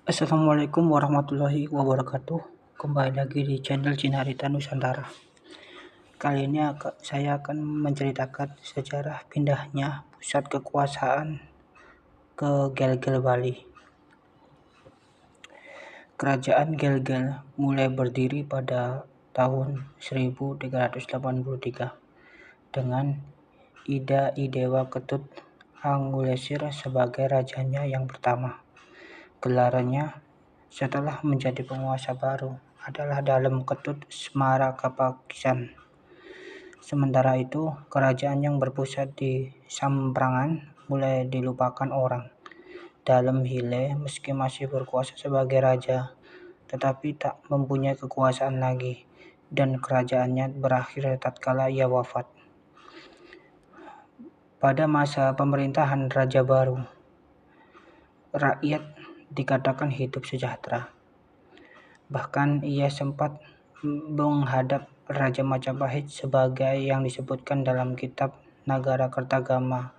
Assalamualaikum warahmatullahi wabarakatuh. Kembali lagi di channel Cinarita Nusantara. Kali ini saya akan menceritakan sejarah pindahnya pusat kekuasaan ke Gelgel, Bali. Kerajaan Gelgel mulai berdiri pada tahun 1383 dengan Ida Idewa Ketut Anggulesir sebagai rajanya yang pertama. Gelarannya setelah menjadi penguasa baru adalah Dalem Ketut Semara Kapakisan. Sementara itu, kerajaan yang berpusat di Samprangan mulai dilupakan orang. Dalem Hile meski masih berkuasa sebagai raja, tetapi tak mempunyai kekuasaan lagi, dan kerajaannya berakhir tatkala ia wafat. Pada masa pemerintahan Raja Baru, rakyat dikatakan hidup sejahtera. Bahkan ia sempat menghadap Raja Majapahit sebagai yang disebutkan dalam kitab Nagara Kertagama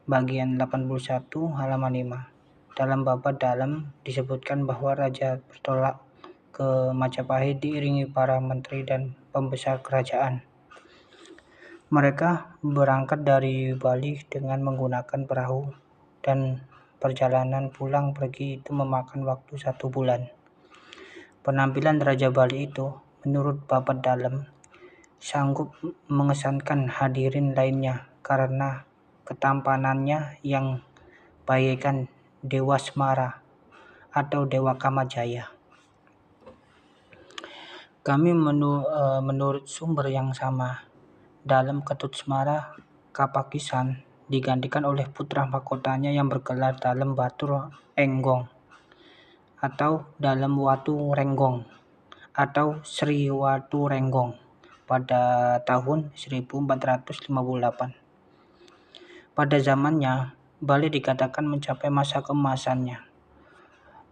bagian 81 halaman 5. Dalam bab dalam disebutkan bahwa raja bertolak ke Majapahit diiringi para menteri dan pembesar kerajaan. Mereka berangkat dari Bali dengan menggunakan perahu dan perjalanan pulang pergi itu memakan waktu 1 bulan. Penampilan Raja Bali itu, menurut Babat Dalem, sanggup mengesankan hadirin lainnya karena ketampanannya yang bagaikan Dewa Semara atau Dewa Kamajaya. Kami menurut sumber yang sama, Dalem Ketut Semara Kapakisan digantikan oleh putra mahkotanya yang bergelar Dalem Batur Enggong atau Dalem Watu Renggong atau Sri Watu Renggong pada tahun 1458. Pada zamannya, Bali dikatakan mencapai masa keemasannya.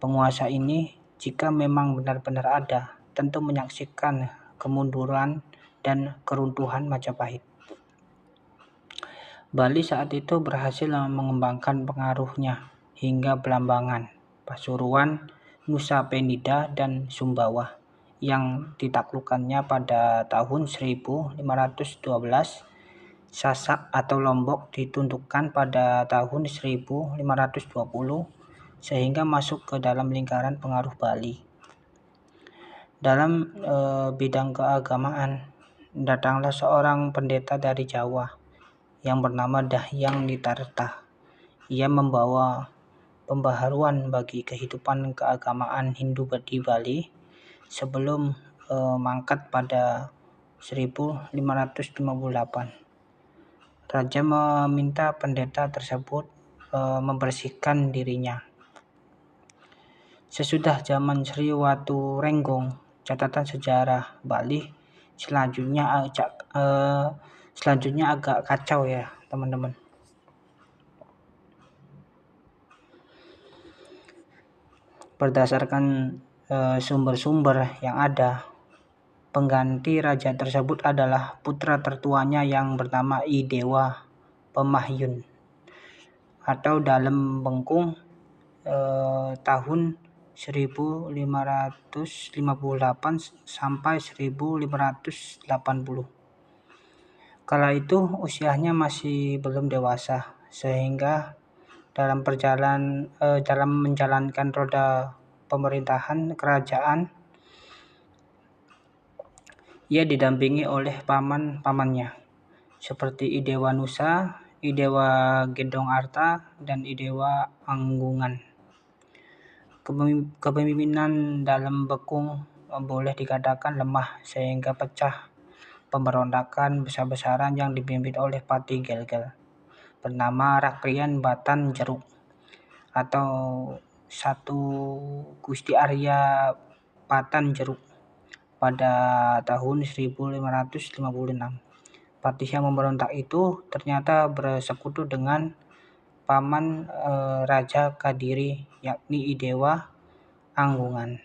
Penguasa ini, jika memang benar-benar ada, tentu menyaksikan kemunduran dan keruntuhan Majapahit. Bali saat itu berhasil mengembangkan pengaruhnya hingga Belambangan, Pasuruan, Nusa Penida, dan Sumbawa yang ditaklukkannya pada tahun 1512. Sasak atau Lombok ditundukkan pada tahun 1520 sehingga masuk ke dalam lingkaran pengaruh Bali. Dalam bidang keagamaan, datanglah seorang pendeta dari Jawa yang bernama Dahyang Nitarta. Ia membawa pembaharuan bagi kehidupan keagamaan Hindu di Bali sebelum mangkat pada 1558. Raja meminta pendeta tersebut membersihkan dirinya. Sesudah zaman Sri Watu Renggong, catatan sejarah Bali selanjutnya agak kacau ya teman-teman. Berdasarkan sumber-sumber yang ada, pengganti raja tersebut adalah putra tertuanya yang bernama Idewa Pemahyun atau Dalem Bengkung tahun 1558 sampai 1580. Kala itu usianya masih belum dewasa, sehingga dalam menjalankan roda pemerintahan kerajaan, ia didampingi oleh paman-pamannya seperti Idewa Nusa, Idewa Gendong Arta, dan Idewa Anggungan. Kepemimpinan dalam Bekung boleh dikatakan lemah sehingga pecah pemberontakan besar-besaran yang dipimpin oleh Pati Gelgel bernama Rakrian Batan Jeruk atau Satu Gusti Arya Batan Jeruk pada tahun 1556. Patih yang memberontak itu ternyata bersekutu dengan paman Raja Kadiri, yakni Idewa Anggungan.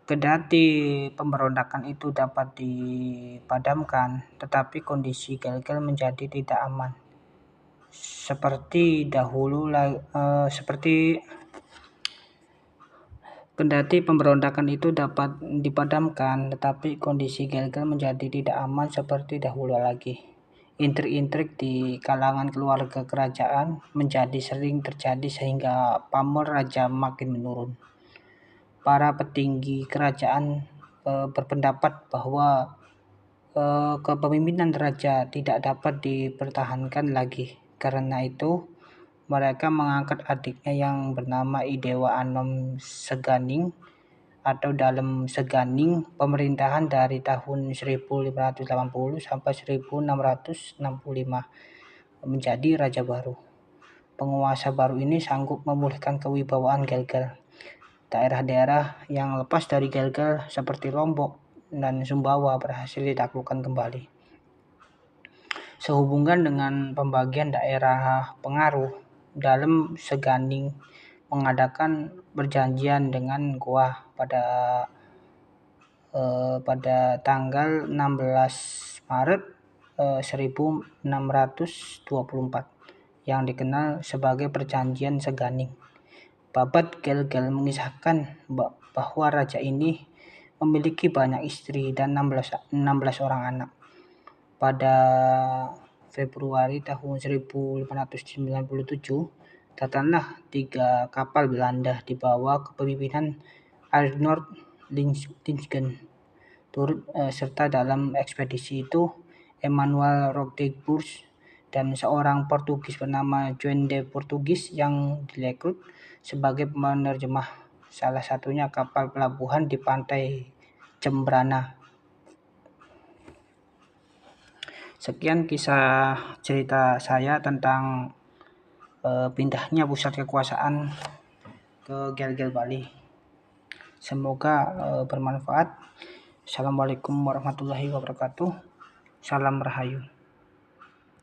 Kendati pemberontakan itu dapat dipadamkan, tetapi kondisi Gelgel menjadi tidak aman. Kendati pemberontakan itu dapat dipadamkan, tetapi kondisi Gelgel menjadi tidak aman seperti dahulu lagi. Intrik-intrik di kalangan keluarga kerajaan menjadi sering terjadi sehingga pamor raja makin menurun. Para petinggi kerajaan berpendapat bahwa kepemimpinan raja tidak dapat dipertahankan lagi. Karena itu, mereka mengangkat adiknya yang bernama Idewa Anom Seganing atau Dalem Seganing pemerintahan dari tahun 1580 sampai 1665 menjadi raja baru. Penguasa baru ini sanggup memulihkan kewibawaan Gelgel. Daerah-daerah yang lepas dari Gelgel seperti Lombok dan Sumbawa berhasil ditaklukkan kembali. Sehubungan dengan pembagian daerah pengaruh, Dalem Seganing mengadakan perjanjian dengan Goa pada tanggal 16 Maret 1624 yang dikenal sebagai Perjanjian Seganing. Babad Gelgel mengisahkan bahwa raja ini memiliki banyak istri dan 16 orang anak. Pada Februari tahun 1597, datanglah 3 kapal Belanda di bawah kepemimpinan Arnold Lindgen. Turut serta dalam ekspedisi itu Emmanuel Rodrigues dan seorang Portugis bernama Juan de Portugis yang direkrut sebagai penerjemah, salah satunya kapal pelabuhan di pantai Cembrana. Sekian kisah cerita saya tentang pindahnya pusat kekuasaan ke Gelgel Bali. Semoga bermanfaat. Assalamualaikum warahmatullahi wabarakatuh. Salam Rahayu.